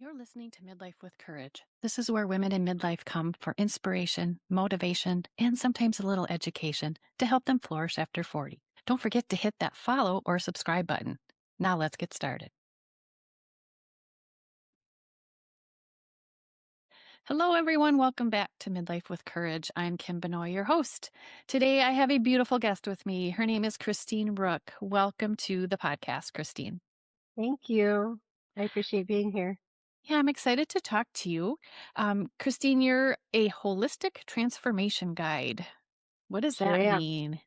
You're listening to Midlife with Courage. This is where women in midlife come for inspiration, motivation, and sometimes a little education to help them flourish after 40. Don't forget to hit that follow or subscribe button. Now let's get started. Hello, everyone. Welcome back to Midlife with Courage. I'm Kim Benoit, your host. Today, I have a beautiful guest with me. Her name is Christine Ruch. Welcome to the podcast, Christine. Thank you. I appreciate being here. Yeah, I'm excited to talk to you. Christine, you're a holistic transformation guide. What does Sure that am. mean?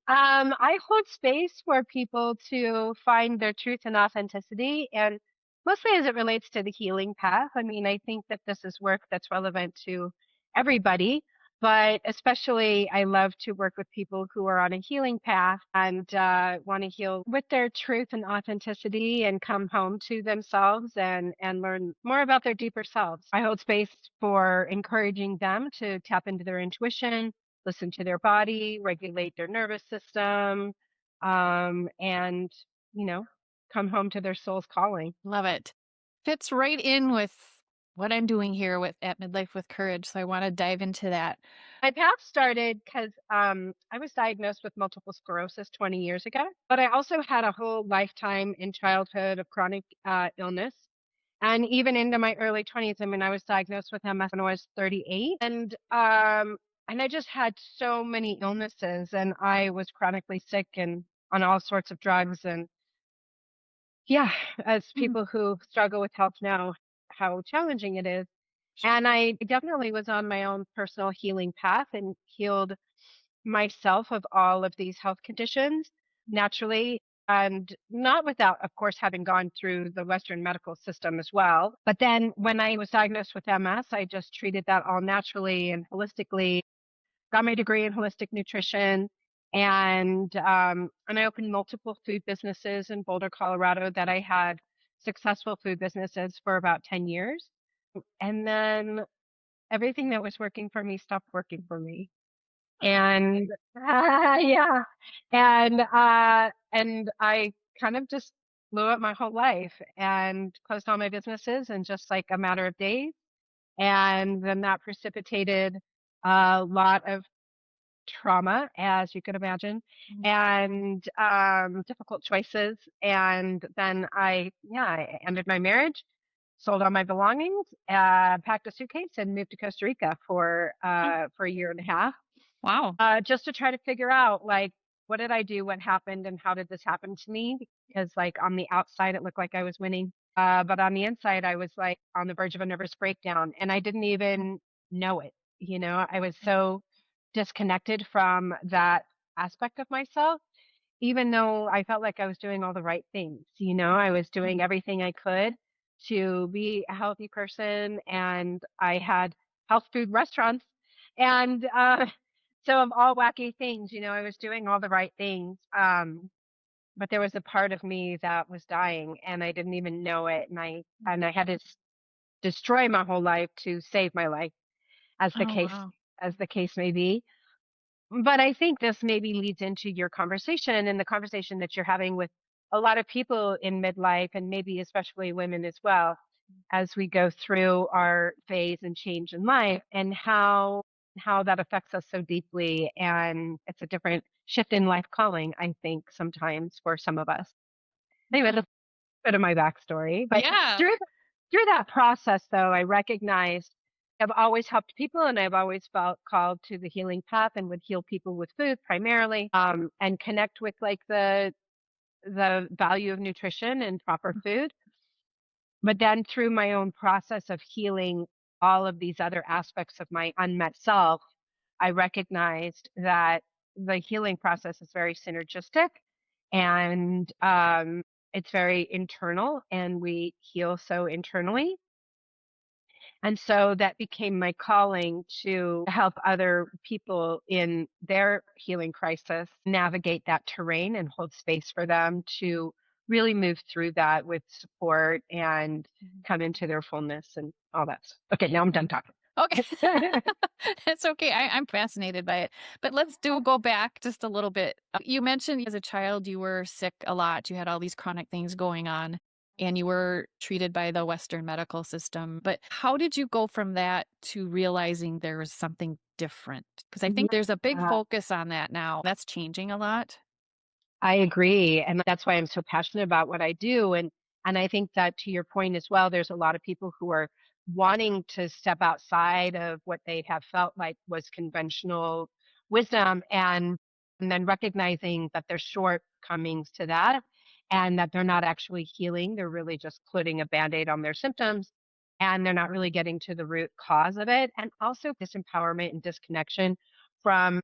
I hold space for people to find their truth and authenticity, and mostly as it relates to the healing path. I mean, I think that this is work that's relevant to everybody, but especially I love to work with people who are on a healing path and want to heal with their truth and authenticity and come home to themselves and learn more about their deeper selves. I hold space for encouraging them to tap into their intuition, listen to their body, regulate their nervous system, and, you know, come home to their soul's calling. Love it. Fits right in with what I'm doing here with at Midlife with Courage. So I want to dive into that. My path started because I was diagnosed with multiple sclerosis 20 years ago, but I also had a whole lifetime in childhood of chronic illness. And even into my early 20s, I mean, I was diagnosed with MS when I was 38. And I just had so many illnesses and I was chronically sick and on all sorts of drugs. And yeah, as Mm, people who struggle with health know how challenging it is. sure. And I definitely was on my own personal healing path and healed myself of all of these health conditions naturally. And not without, of course, having gone through the Western medical system as well. But then when I was diagnosed with MS, I just treated that all naturally and holistically, got my degree in holistic nutrition. And I opened multiple food businesses in Boulder, Colorado that I had successful food businesses for about 10 years. And then everything that was working for me stopped working for me. And yeah. And I kind of just blew up my whole life and closed all my businesses in just like a matter of days. And then that precipitated a lot of trauma, as you could imagine, Mm. and difficult choices. And then I ended my marriage, sold all my belongings, packed a suitcase, and moved to Costa Rica Oh, for a year and a half, wow. just to try to figure out like what did I do, what happened, and how did this happen to me? Because like on the outside, it looked like I was winning, but on the inside, I was like on the verge of a nervous breakdown, and I didn't even know it. You know, I was so disconnected from that aspect of myself, even though I felt like I was doing all the right things. You know, I was doing everything I could to be a healthy person, and I had health food restaurants. And so, of all wacky things, you know, I was doing all the right things. But there was a part of me that was dying, and I didn't even know it. And I had to destroy my whole life to save my life, as the Oh, case wow. as the case may be. But I think this maybe leads into your conversation and the conversation that you're having with a lot of people in midlife and maybe especially women as well as we go through our phase and change in life and how that affects us so deeply, and it's a different shift in life calling, I think, sometimes for some of us. Anyway, that's a bit of my backstory. But Yeah. through that process, though, I recognized I've always helped people and I've always felt called to the healing path and would heal people with food primarily, and connect with like the value of nutrition and proper food. But then through my own process of healing all of these other aspects of my unmet self, I recognized that the healing process is very synergistic, and it's very internal, and we heal so internally. And so that became my calling to help other people in their healing crisis navigate that terrain and hold space for them to really move through that with support and Mhm. come into their fullness and all that. Okay, now I'm done talking. Okay. It's okay. I'm fascinated by it. But let's go back just a little bit. You mentioned as a child you were sick a lot. You had all these chronic things going on. and you were treated by the Western medical system. But how did you go from that to realizing there was something different? Because I think there's a big Yeah. focus on that now. That's changing a lot. I agree, and that's why I'm so passionate about what I do, and I think that to your point as well, there's a lot of people who are wanting to step outside of what they have felt like was conventional wisdom, and then recognizing that there's shortcomings to that, and that they're not actually healing, they're really just putting a Band-Aid on their symptoms, and they're not really getting to the root cause of it, and also disempowerment and disconnection from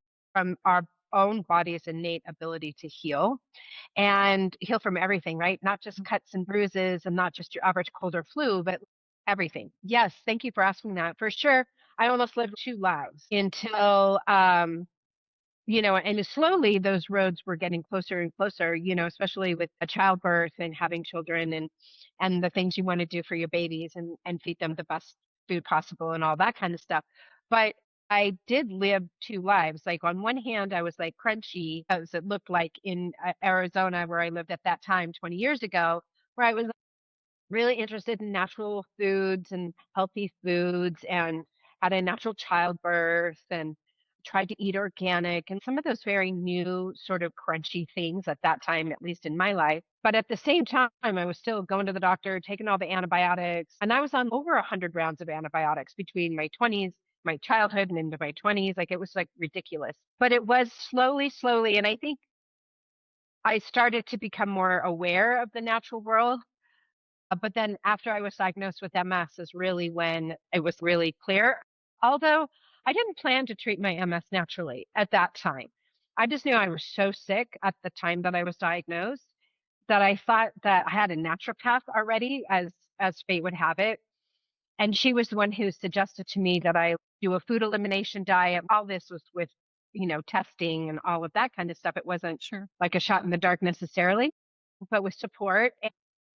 our own body's innate ability to heal and heal from everything, right? Not just cuts and bruises and not just your average cold or flu, but everything. Yes, thank you for asking that. For sure, I almost lived 2 lives until and slowly those roads were getting closer and closer, especially with a childbirth and having children and the things you want to do for your babies and feed them the best food possible and all that kind of stuff. But I did live 2 lives. Like on one hand, I was like crunchy, as it looked like in Arizona, where I lived at that time 20 years ago, where I was really interested in natural foods and healthy foods and had a natural childbirth and tried to eat organic and some of those very new sort of crunchy things at that time, at least in my life. But at the same time, I was still going to the doctor, taking all the antibiotics, and I was on over 100 rounds of antibiotics between my 20s, my childhood, and into my 20s. Like it was like ridiculous. But it was slowly, slowly. And I think I started to become more aware of the natural world, but then after I was diagnosed with MS is really when it was really clear. Although I didn't plan to treat my MS naturally at that time. I just knew I was so sick at the time that I was diagnosed that I thought that I had a naturopath already as fate would have it. And she was the one who suggested to me that I do a food elimination diet. All this was with, testing and all of that kind of stuff. It wasn't Sure. like a shot in the dark necessarily, but with support.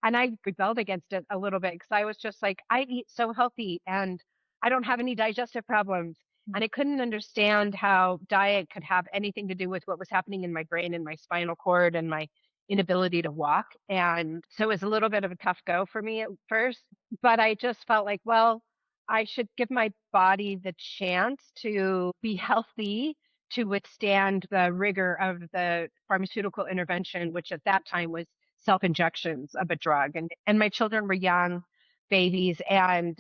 And I rebelled against it a little bit because I was just like, I eat so healthy and I don't have any digestive problems. And I couldn't understand how diet could have anything to do with what was happening in my brain and my spinal cord and my inability to walk. And so it was a little bit of a tough go for me at first, but I just felt like, well, I should give my body the chance to be healthy to withstand the rigor of the pharmaceutical intervention, which at that time was self-injections of a drug. And my children were young babies, and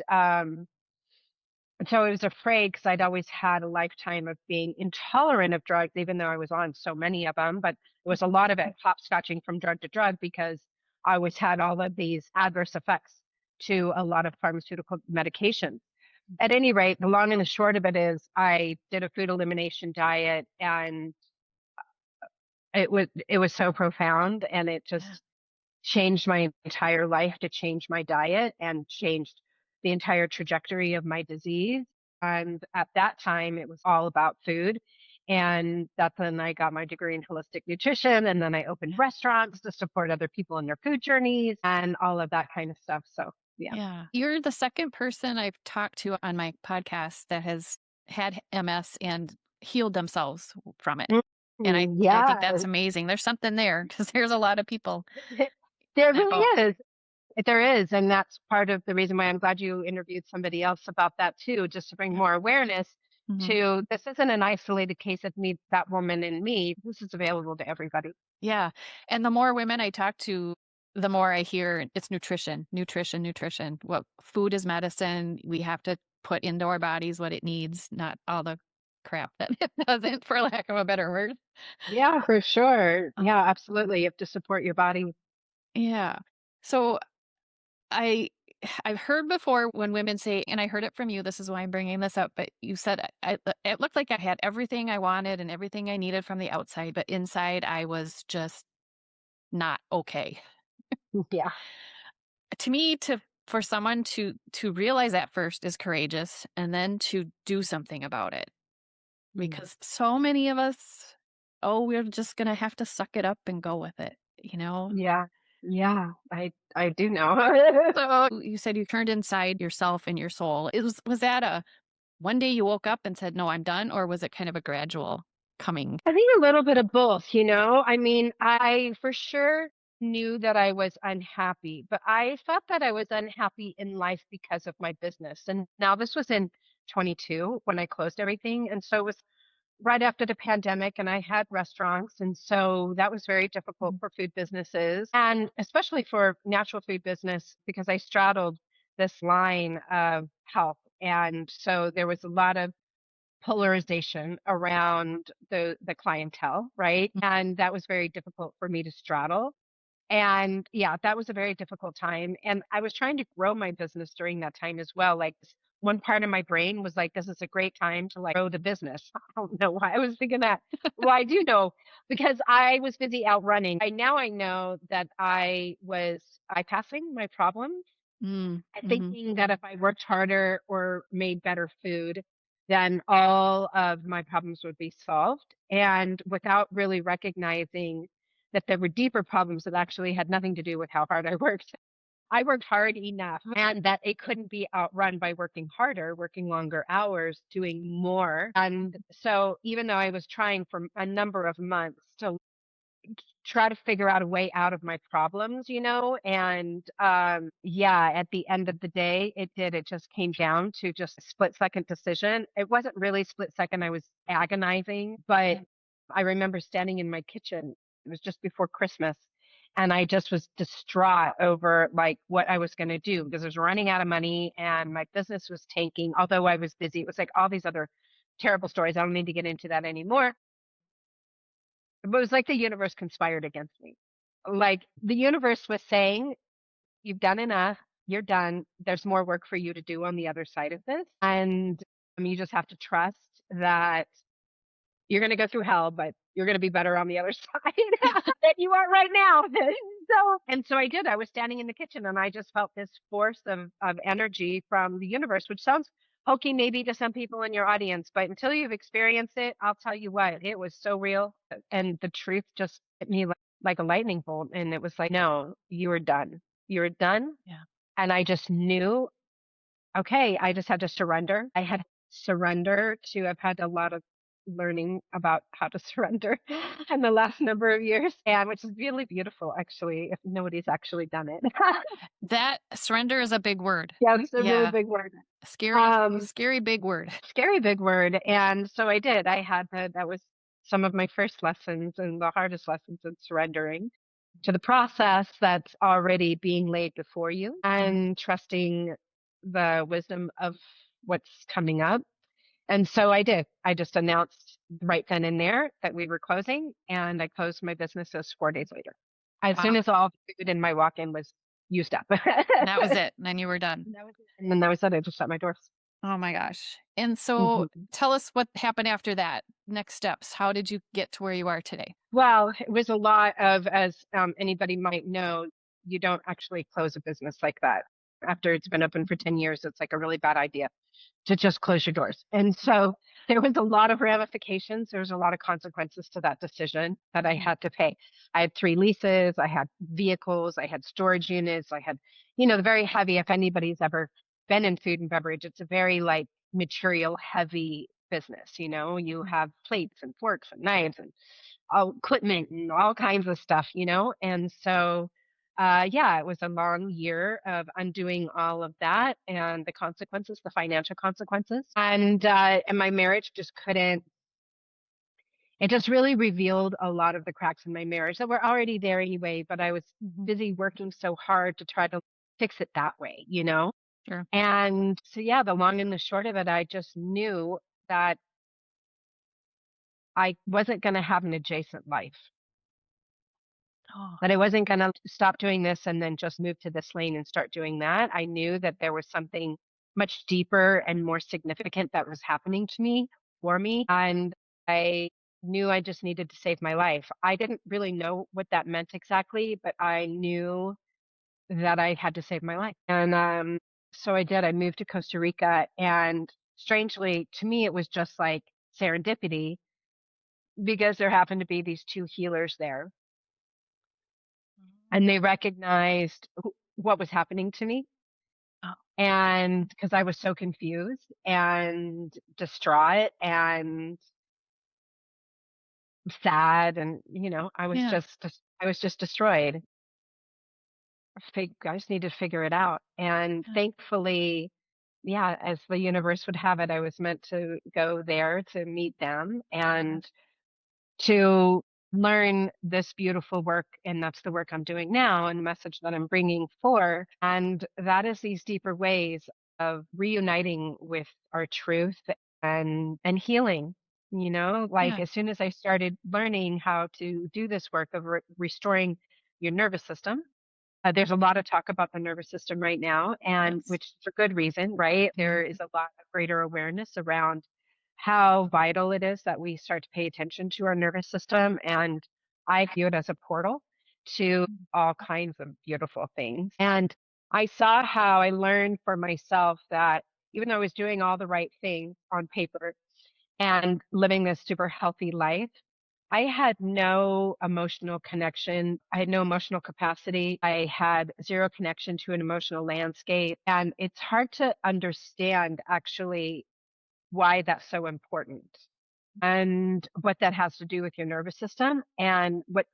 so I was afraid because I'd always had a lifetime of being intolerant of drugs, even though I was on so many of them. But it was a lot of it hopscotching from drug to drug because I always had all of these adverse effects to a lot of pharmaceutical medications. At any rate, the long and the short of it is I did a food elimination diet and it was so profound and it Yeah. just changed my entire life to change my diet and changed the entire trajectory of my disease. And at that time, it was all about food. And that's when I got my degree in holistic nutrition. And then I opened restaurants to support other people in their food journeys and all of that kind of stuff. So, yeah. Yeah. You're the second person I've talked to on my podcast that has had MS and healed themselves from it. And I think that's Yes, amazing. There's something there because there's a lot of people there in that boat. really is. There is, and that's part of the reason why I'm glad you interviewed somebody else about that too, just to bring Yeah. more awareness Mhm. to this isn't an isolated case of me, that woman and me. This is available to everybody. Yeah. And the more women I talk to, the more I hear it's nutrition, nutrition, nutrition. What food is medicine. We have to put into our bodies what it needs, not all the crap that it doesn't, for lack of a better word. Yeah, for sure. Uh, Yeah, absolutely. You have to support your body. yeah. So I I've heard before when women say, and I heard it from you, this is why I'm bringing this up, but you said it looked like I had everything I wanted and everything I needed from the outside, but inside I was just not okay. Yeah. To me, to for someone to realize that first is courageous and then to do something about it. Mm. Because so many of us, oh, we're just gonna have to suck it up and go with it, you know? Yeah. Yeah. I do know. So you said you turned inside yourself and your soul. Was that a one day you woke up and said, "No, I'm done," or was it kind of a gradual coming? I think a little bit of both, you know? I mean, I for sure knew that I was unhappy, but I thought that I was unhappy in life because of my business. And now this was in 22 when I closed everything. And so it was right after the pandemic, and I had restaurants. And so that was very difficult Mhm. for food businesses, and especially for natural food business, because I straddled this line of health. And so there was a lot of polarization around the clientele, right? And that was very difficult for me to straddle. And yeah, that was a very difficult time. And I was trying to grow my business during that time as well. Like one part of my brain was like, this is a great time to like grow the business. I don't know why I was thinking that. Well, I do know because I was busy out running. I know that I was bypassing my problems Mm, and mhm. thinking that if I worked harder or made better food, then all of my problems would be solved. And without really recognizing that there were deeper problems that actually had nothing to do with how hard I worked. I worked hard enough and that it couldn't be outrun by working harder, working longer hours, doing more. And so even though I was trying for a number of months to try to figure out a way out of my problems, and yeah, at the end of the day, it just came down to just a split second decision. It wasn't really split second, I was agonizing, but I remember standing in my kitchen. It was just before Christmas, and I just was distraught over like what I was going to do because I was running out of money and my business was tanking. Although I was busy, it was like all these other terrible stories. I don't need to get into that anymore. But it was like the universe conspired against me. Like the universe was saying, you've done enough. You're done. There's more work for you to do on the other side of this. And you just have to trust that you're going to go through hell, but you're going to be better on the other side than you are right now. So I did. I was standing in the kitchen and I just felt this force of energy from the universe, which sounds hokey maybe to some people in your audience, but until you've experienced it, I'll tell you what, it was so real. And the truth just hit me like a lightning bolt. And it was like, no, you are done. You're done. Yeah. And I just knew, okay, I just had to surrender. I had surrender to I've had a lot of learning about how to surrender in the last number of years, and which is really beautiful actually, if nobody's actually done it. That surrender is a big word. Yeah, it's a really Yeah. big word. Scary, Um, scary big word. Scary big word. And so I did. That was some of my first lessons and the hardest lessons in surrendering to the process that's already being laid before you Mhm. and trusting the wisdom of what's coming up. And so I did. I just announced right then and there that we were closing, and I closed my businesses 4 days later. As soon Wow. as all the food in my walk-in was used up. That was it. And then you were done. That was it. And then that was it. I just shut my doors. Oh my gosh. And so Mhm. tell us what happened after that. Next steps. How did you get to where you are today? Well, it was a lot of, as anybody might know, you don't actually close a business like that. After it's been open for 10 years, it's like a really bad idea to just close your doors. And so there was a lot of ramifications. There was a lot of consequences to that decision that I Mhm. had to pay. I had 3 leases, I had vehicles, I had storage units, I had, the very heavy, if anybody's ever been in food and beverage, it's a very like material heavy business. You have plates and forks and knives and all equipment and all kinds of stuff, And so yeah, it was a long year of undoing all of that and the consequences, the financial consequences. And my marriage just couldn't, it just really revealed a lot of the cracks in my marriage that were already there anyway, but I was Mhm. busy working so hard to try to fix it that way. Sure. And so, yeah, the long and the short of it, I just knew that I wasn't going to have an adjacent life. Oh, That I wasn't gonna stop doing this and then just move to this lane and start doing that. I knew that there was something much deeper and more significant that was happening to me, for me, and I knew I just needed to save my life. I didn't really know what that meant exactly, but I knew that I had to save my life. And so I did. I moved to Costa Rica, and strangely, to me, it was just like serendipity because there happened to be these 2 healers there, Mhm. and they recognized what was happening to me. Oh, And because I was so confused and distraught and sad and, I was yeah. just destroyed. I just need to figure it out. And Yeah. thankfully, yeah, as the universe would have it, I was meant to go there to meet them Yeah. and to learn this beautiful work. And that's the work I'm doing now and the message that I'm bringing forth. And that is these deeper ways of reuniting with our truth and healing. Like Yeah. as soon as I started learning how to do this work of restoring your nervous system, there's a lot of talk about the nervous system right now, and Yes. which for good reason, right? There is Mhm. a lot of greater awareness around how vital it is that we start to pay attention to our nervous system. And I view it as a portal to all kinds of beautiful things. And I saw how I learned for myself that even though I was doing all the right things on paper and living this super healthy life, I had no emotional connection. I had no emotional capacity. I had zero connection to an emotional landscape. And it's hard to understand actually why that's so important and what that has to do with your nervous system and what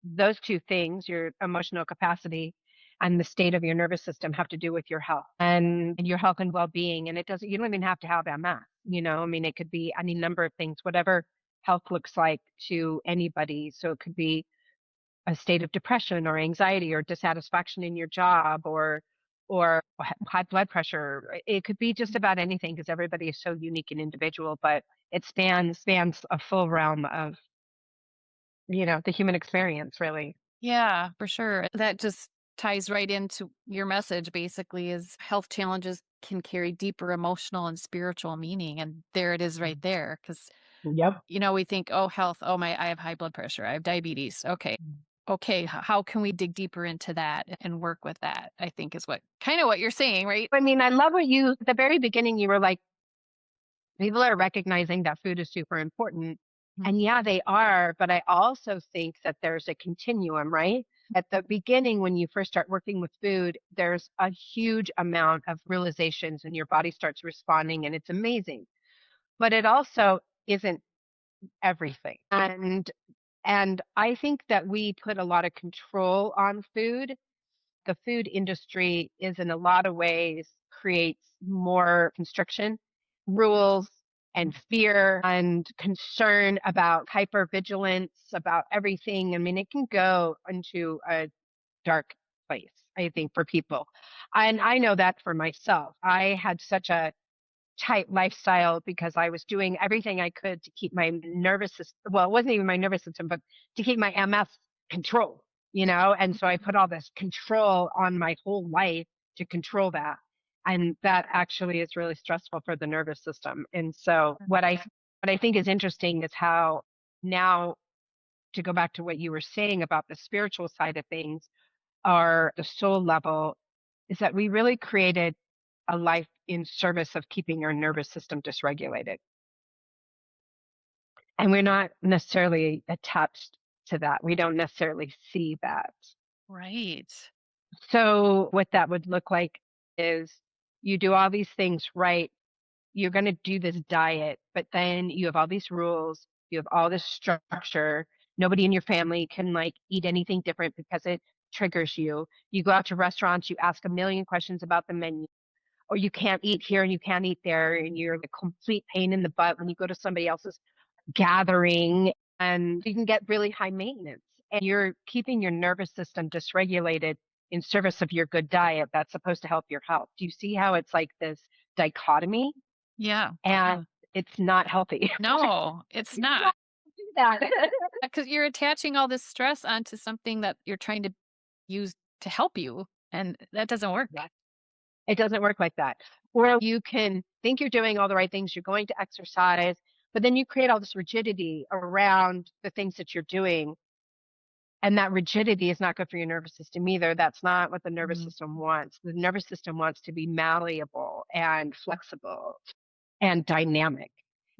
those two things, your emotional capacity and the state of your nervous system, have to do with your health and your health and well-being. And you don't even have to have MS, I mean, it could be any number of things, whatever health looks like to anybody. So it could be a state of depression or anxiety or dissatisfaction in your job or high blood pressure. It could be just about anything because everybody is so unique and individual, but it spans a full realm of, the human experience, really. Yeah, for sure. That just ties right into your message basically is health challenges can carry deeper emotional and spiritual meaning. And there it is right there. Cause, Yep. we think, oh, health, oh, I have high blood pressure, I have diabetes. Okay. Okay. How can we dig deeper into that and work with that? I think is what kind of what you're saying, right? I mean, I love what at the very beginning, you were like, people are recognizing that food is super important. Mhm. And yeah, they are. But I also think that there's a continuum, right? At the beginning, when you first start working with food, there's a huge amount of realizations and your body starts responding, and it's amazing. But it also isn't everything. And I think that we put a lot of control on food. The food industry is in a lot of ways creates more constriction, rules, and fear and concern about hypervigilance about everything. I mean, it can go into a dark place, I think, for people. And I know that for myself. I had such a tight lifestyle because I was doing everything I could to keep my nervous system, well, it wasn't even my nervous system, but to keep my MS controlled, And so I put all this control on my whole life to control that. And that actually is really stressful for the nervous system. And so what I think is interesting is how now, to go back to what you were saying about the spiritual side of things or the soul level, is that we really created a life in service of keeping our nervous system dysregulated. And we're not necessarily attached to that. We don't necessarily see that. Right. So, what that would look like is you do all these things right. You're going to do this diet, but then you have all these rules, you have all this structure. Nobody in your family can like eat anything different because it triggers you. You go out to restaurants, you ask a million questions about the menu, or you can't eat here and you can't eat there, and you're a complete pain in the butt when you go to somebody else's gathering, and you can get really high maintenance. And you're keeping your nervous system dysregulated in service of your good diet that's supposed to help your health. Do you see how it's like this dichotomy? Yeah. And it's not healthy. No, it's You don't not. do that. Because you're attaching all this stress onto something that you're trying to use to help you, and that doesn't work. Yeah. It doesn't work like that. Or you can think you're doing all the right things, you're going to exercise, but then you create all this rigidity around the things that you're doing. And that rigidity is not good for your nervous system either. That's not what the nervous Mhm. system wants. The nervous system wants to be malleable and flexible and dynamic.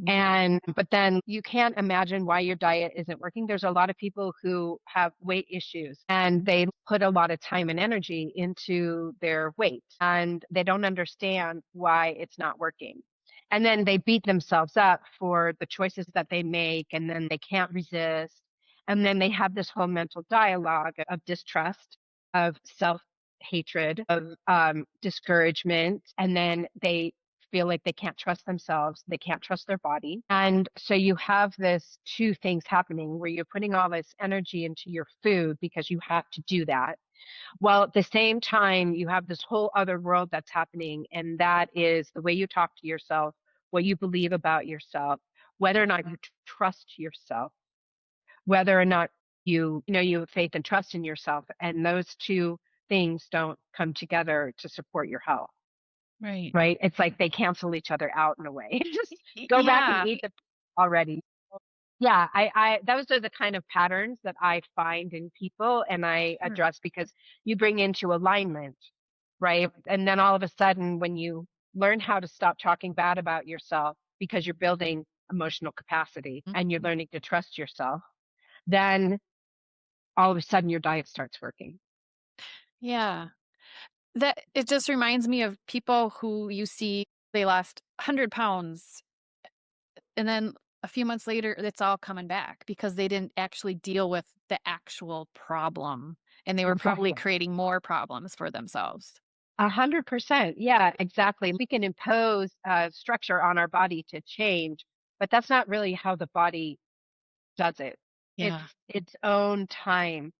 Mm. But then you can't imagine why your diet isn't working. There's a lot of people who have weight issues and they put a lot of time and energy into their weight and they don't understand why it's not working. And then they beat themselves up for the choices that they make and then they can't resist. And then they have this whole mental dialogue of distrust, of self hatred, of discouragement, and then they feel like they can't trust themselves, they can't trust their body. And so you have this two things happening where you're putting all this energy into your food because you have to do that. While at the same time, you have this whole other world that's happening, and that is the way you talk to yourself, what you believe about yourself, whether or not you trust yourself, whether or not you have faith and trust in yourself. And those two things don't come together to support your health, Right. right? It's like they cancel each other out in a way. Just go back and Yeah. eat the already. Yeah, those are the kind of patterns that I find in people and I Sure. address because you bring into alignment, right? And then all of a sudden, when you learn how to stop talking bad about yourself because you're building emotional capacity Mm. and you're learning to trust yourself, then all of a sudden your diet starts working. Yeah. That it just reminds me of people who you see they lost 100 pounds and then a few months later it's all coming back because they didn't actually deal with the actual problem and they were probably Exactly. creating more problems for themselves. 100%. Yeah, exactly. We can impose structure on our body to change, but that's not really how the body does it. It's Yeah. its own time.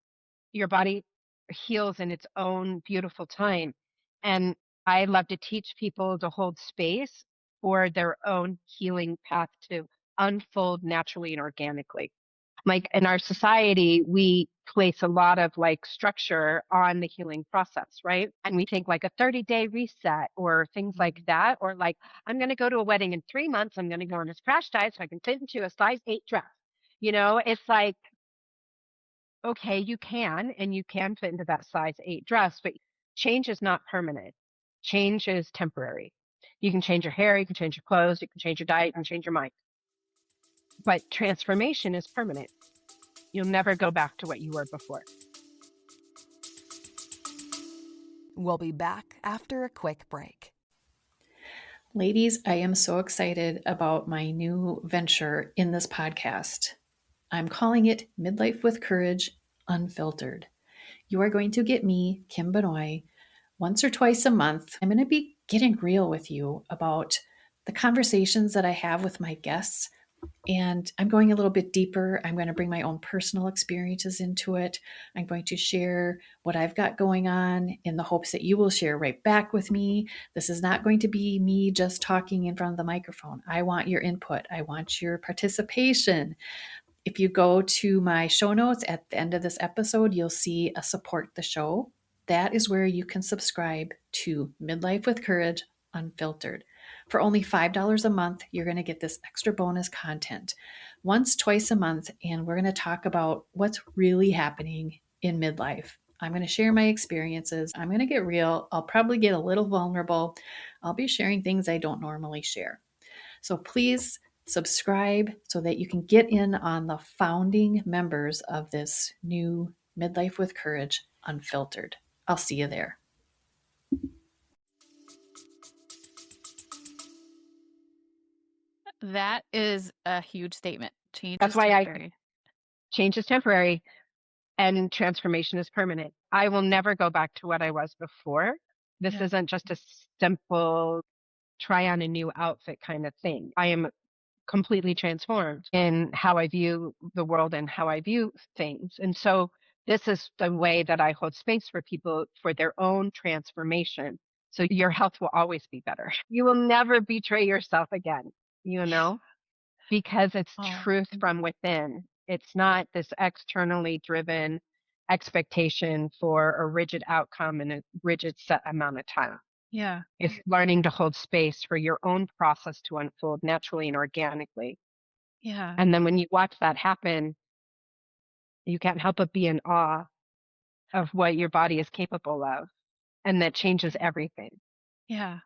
Your body heals in its own beautiful time. And I love to teach people to hold space for their own healing path to unfold naturally and organically. Like in our society, we place a lot of like structure on the healing process, right? And we think like a 30-day reset or things like Mhm. that, or like, I'm going to go to a wedding in 3 months. I'm going to go on this crash diet so I can fit into a size 8 dress. It's like, okay, you can, and you can fit into that size 8 dress, but change is not permanent. Change is temporary. You can change your hair, you can change your clothes, you can change your diet, you can change your mind. But transformation is permanent. You'll never go back to what you were before. We'll be back after a quick break. Ladies, I am so excited about my new venture in this podcast. I'm calling it Midlife with Courage Unfiltered. You are going to get me, Kim Benoit, once or twice a month. I'm going to be getting real with you about the conversations that I have with my guests. And I'm going a little bit deeper. I'm going to bring my own personal experiences into it. I'm going to share what I've got going on in the hopes that you will share right back with me. This is not going to be me just talking in front of the microphone. I want your input, I want your participation. If you go to my show notes at the end of this episode, you'll see a support the show. That is where you can subscribe to Midlife with Courage Unfiltered. For only $5 a month, you're going to get this extra bonus content once, twice a month, and we're going to talk about what's really happening in midlife. I'm going to share my experiences. I'm going to get real. I'll probably get a little vulnerable. I'll be sharing things I don't normally share. So please subscribe so that you can get in on the founding members of this new Midlife with Courage Unfiltered. I'll see you there. That is a huge statement. Change That's is why I temporary. change is temporary and transformation is permanent. I will never go back to what I was before. This Yeah. isn't just a simple try on a new outfit kind of thing. I am completely transformed in how I view the world and how I view things. And so this is the way that I hold space for people for their own transformation. So your health will always be better. You will never betray yourself again, you know, because it's Oh, truth from within. It's not this externally driven expectation for a rigid outcome in a rigid set amount of time. yeah. It's learning to hold space for your own process to unfold naturally and organically. Yeah. And then when you watch that happen, you can't help but be in awe of what your body is capable of. And that changes everything. Yeah.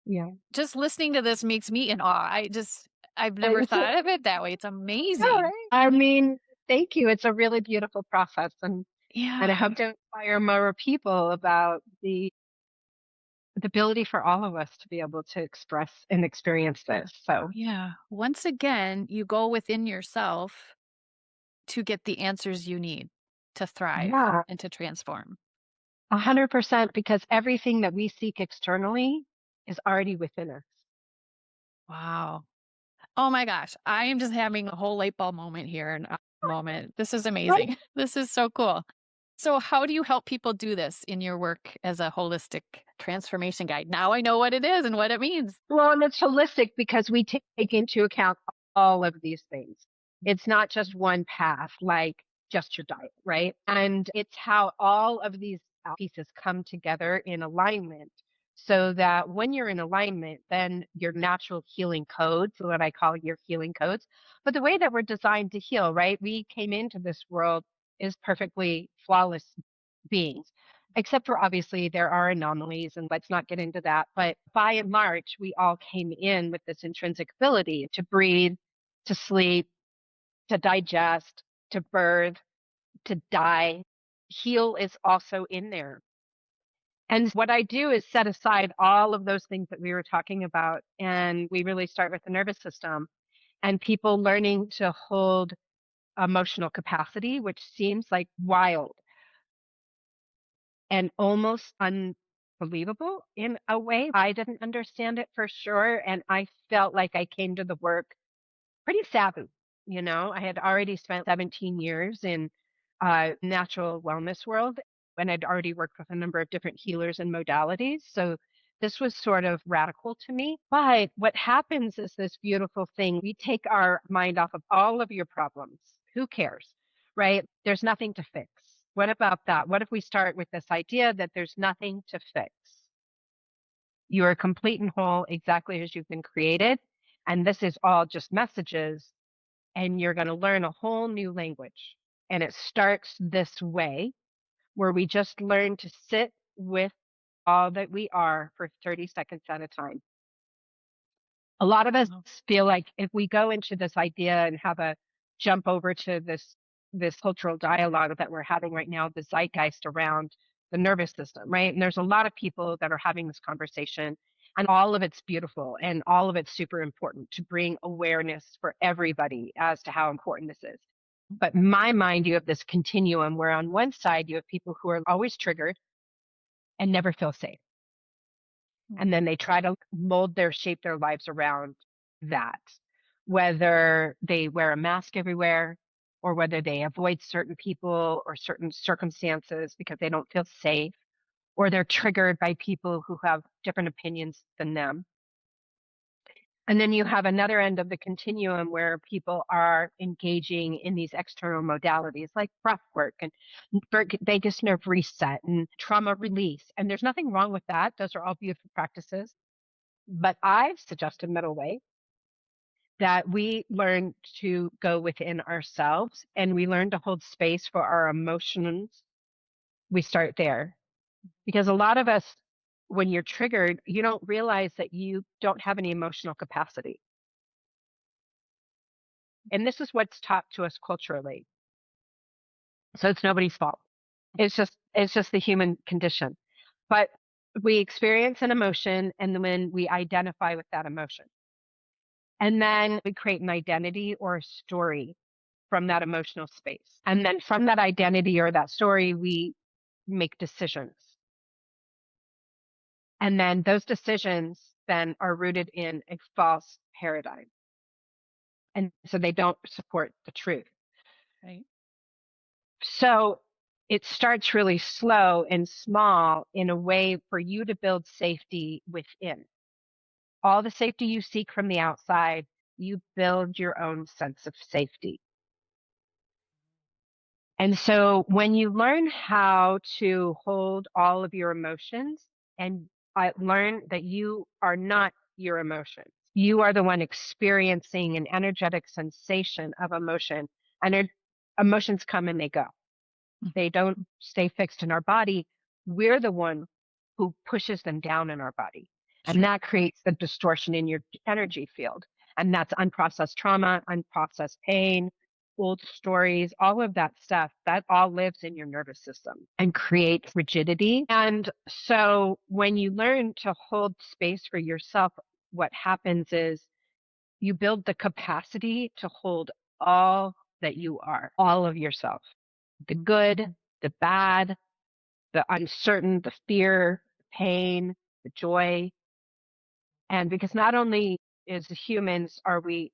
Yeah. Just listening to this makes me in awe. I've never It's, thought of it that way. It's all amazing. right. I mean, thank you. It's a really beautiful process. And I Yeah. hope to inspire more people about the ability for all of us to be able to express and experience this. So Yeah. Once again, you go within yourself to get the answers you need to thrive yeah, and to transform. 100%, because everything that we seek externally is already within us. Wow. Oh my gosh. I am just having a whole light bulb moment here and moment. This is Right. amazing. This is so cool. So, how do you help people do this in your work as a holistic transformation guide? Now I know what it is and what it means. Well, and it's holistic because we take into account all of these things. It's not just one path, like just your diet, right? And it's how all of these pieces come together in alignment so that when you're in alignment, then your natural healing codes, what I call your healing codes, but the way that we're designed to heal, right? We came into this world is perfectly flawless beings, except for obviously there are anomalies, and let's not get into that. But by and large, we all came in with this intrinsic ability to breathe, to sleep, to digest, to birth, to die. Heal is also in there. And what I do is set aside all of those things that we were talking about. And we really start with the nervous system and people learning to hold emotional capacity, which seems like wild and almost unbelievable in a way. I didn't understand it for sure. And I felt like I came to the work pretty savvy. You know, I had already spent 17 years in natural wellness world, and I'd already worked with a number of different healers and modalities. So this was sort of radical to me. But what happens is this beautiful thing. We take our mind off of all of your problems. Who cares, right? There's nothing to fix. What about that? What if we start with this idea that there's nothing to fix? You are complete and whole exactly as you've been created. And this is all just messages, and you're going to learn a whole new language. And it starts this way, where we just learn to sit with all that we are for 30 seconds at a time. A lot of us Wow. feel like if we go into this idea and have a jump over to this cultural dialogue that we're having right now, the zeitgeist around the nervous system, right? And there's a lot of people that are having this conversation, and all of it's beautiful and all of it's super important to bring awareness for everybody as to how important this is. But in my mind, you have this continuum where on one side you have people who are always triggered and never feel safe. And then they try to mold shape their lives around that, whether they wear a mask everywhere or whether they avoid certain people or certain circumstances because they don't feel safe, or they're triggered by people who have different opinions than them. And then you have another end of the continuum where people are engaging in these external modalities like breath work and vagus nerve reset and trauma release. And there's nothing wrong with that. Those are all beautiful practices. But I've suggested middle way that we learn to go within ourselves and we learn to hold space for our emotions. We start there because a lot of us, when you're triggered, you don't realize that you don't have any emotional capacity. And this is what's taught to us culturally. So it's nobody's fault. It's just the human condition. But we experience an emotion and then we identify with that emotion. And then we create an identity or a story from that emotional space. And then from that identity or that story, we make decisions. And then those decisions then are rooted in a false paradigm. And so they don't support the truth. Right. So it starts really slow and small in a way for you to build safety within. All the safety you seek from the outside, you build your own sense of safety. And so when you learn how to hold all of your emotions, and I learn that you are not your emotions, you are the one experiencing an energetic sensation of emotion, and emotions come and they go. They don't stay fixed in our body. We're the one who pushes them down in our body. And Sure. that creates the distortion in your energy field. And that's unprocessed trauma, unprocessed pain, old stories, all of that stuff, that all lives in your nervous system and creates rigidity. And so when you learn to hold space for yourself, what happens is you build the capacity to hold all that you are, all of yourself, the good, the bad, the uncertain, the fear, pain, the joy. And because not only as humans are we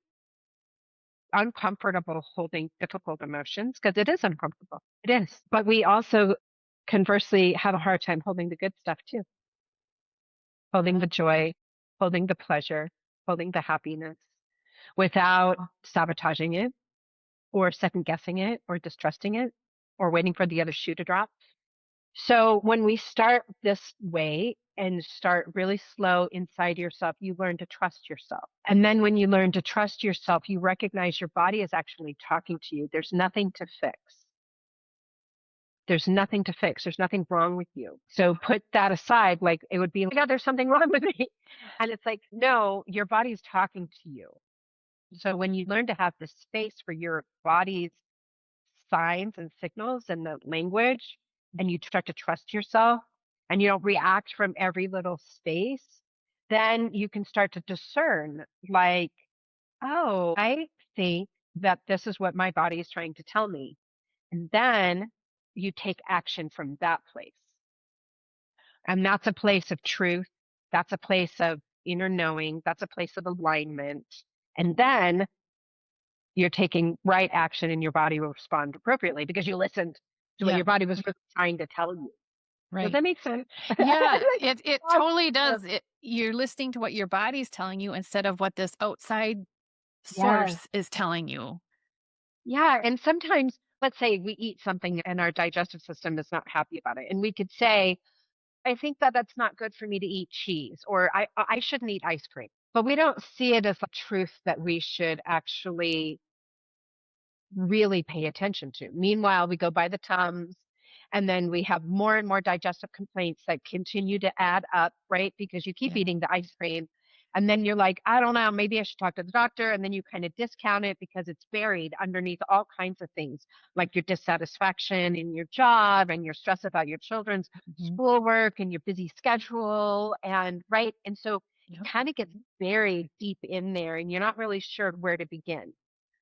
uncomfortable holding difficult emotions, because it is uncomfortable. It is. But we also conversely have a hard time holding the good stuff too, holding the joy, holding the pleasure, holding the happiness without sabotaging it or second guessing it or distrusting it or waiting for the other shoe to drop. So when we start this way and start really slow inside yourself, you learn to trust yourself. And then when you learn to trust yourself, you recognize your body is actually talking to you. There's nothing to fix. There's nothing to fix. There's nothing wrong with you. So put that aside. Like it would be like, oh, there's something wrong with me. And it's like, no, your body's talking to you. So when you learn to have this space for your body's signs and signals and the language, and you start to trust yourself and you don't react from every little space, then you can start to discern, like, oh, I think that this is what my body is trying to tell me. And then you take action from that place. And that's a place of truth. That's a place of inner knowing. That's a place of alignment. And then you're taking right action and your body will respond appropriately because you listened to what Yeah, your body was really trying to tell you. Does right. that make sense? Yeah, it totally Yeah. does. You're listening to what your body's telling you instead of what this outside Yes. source is telling you. Yeah. And sometimes, let's say we eat something and our digestive system is not happy about it. And we could say, I think that that's not good for me to eat cheese, or I shouldn't eat ice cream. But we don't see it as a truth that we should actually really pay attention to. Meanwhile, we go by the Tums and then we have more and more digestive complaints that continue to add up, right? Because you keep Yeah. eating the ice cream. And then you're like, I don't know, maybe I should talk to the doctor. And then you kind of discount it because it's buried underneath all kinds of things, like your dissatisfaction in your job and your stress about your children's Mhm. schoolwork and your busy schedule. And right. And so it Yep. kind of gets buried deep in there and you're not really sure where to begin.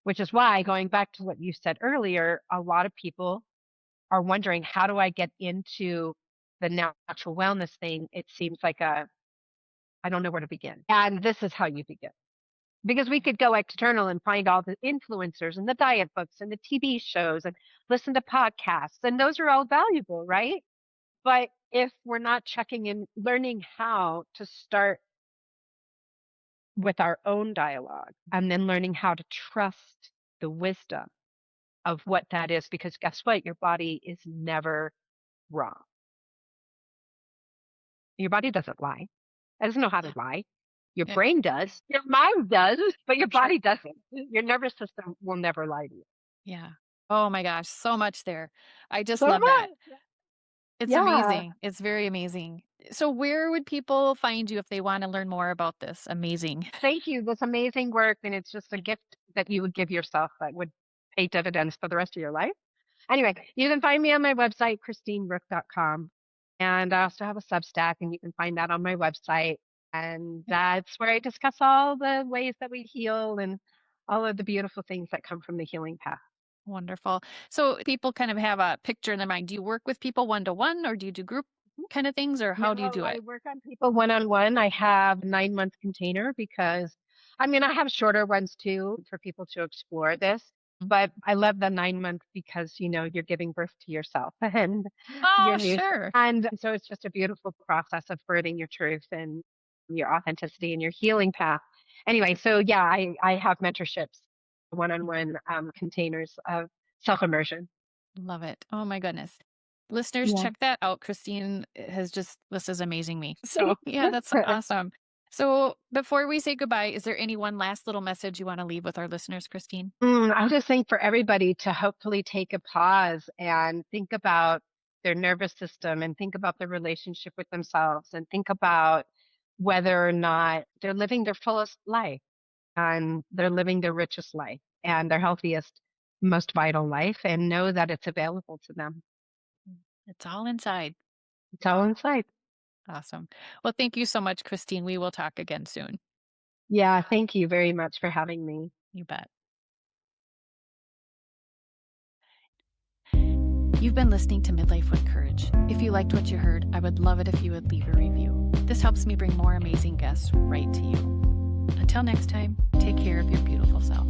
Which is why, going back to what you said earlier, a lot of people are wondering, how do I get into the natural wellness thing? It seems like I don't know where to begin. And this is how you begin. Because we could go external and find all the influencers and the diet books and the TV shows and listen to podcasts. And those are all valuable, right? But if we're not checking in, learning how to start with our own dialogue and then learning how to trust the wisdom of what that is, because guess what? Your body is never wrong. Your body doesn't lie. It doesn't know how to lie. Your Yeah, brain does. Your mind does, but your sure. body doesn't. Your nervous system will never lie to you. Yeah. Oh my gosh, so much there. I just So love that. much. It's Yeah. amazing. It's very amazing. So where would people find you if they want to learn more about this? Amazing. Thank you. This amazing work. And it's just a gift that you would give yourself that would pay dividends for the rest of your life. Anyway, you can find me on my website, christinerook.com. And I also have a Substack, and you can find that on my website. And that's where I discuss all the ways that we heal and all of the beautiful things that come from the healing path. Wonderful. So people kind of have a picture in their mind. Do you work with people one to one or do you do group kind of things or how do you No, do I it? work on people one on one. I have 9 month container because I mean I have shorter ones too for people to explore this. Mm. But I love the 9 month because you're giving birth to yourself and Oh, your new self. sure. And so it's just a beautiful process of birthing your truth and your authenticity and your healing path. Anyway, so yeah, I have mentorships, one on one containers of self immersion. Love it. Oh my goodness. Listeners, Yeah. check that out. Christine has just, this is amazing me. So, yeah, that's awesome. So, before we say goodbye, is there any one last little message you want to leave with our listeners, Christine? I just think for everybody to hopefully take a pause and think about their nervous system and think about their relationship with themselves and think about whether or not they're living their fullest life and they're living their richest life and their healthiest, most vital life and know that it's available to them. It's all inside. It's all inside. Awesome. Well, thank you so much, Christine. We will talk again soon. Yeah. Thank you very much for having me. You bet. You've been listening to Midlife with Courage. If you liked what you heard, I would love it if you would leave a review. This helps me bring more amazing guests right to you. Until next time, take care of your beautiful self.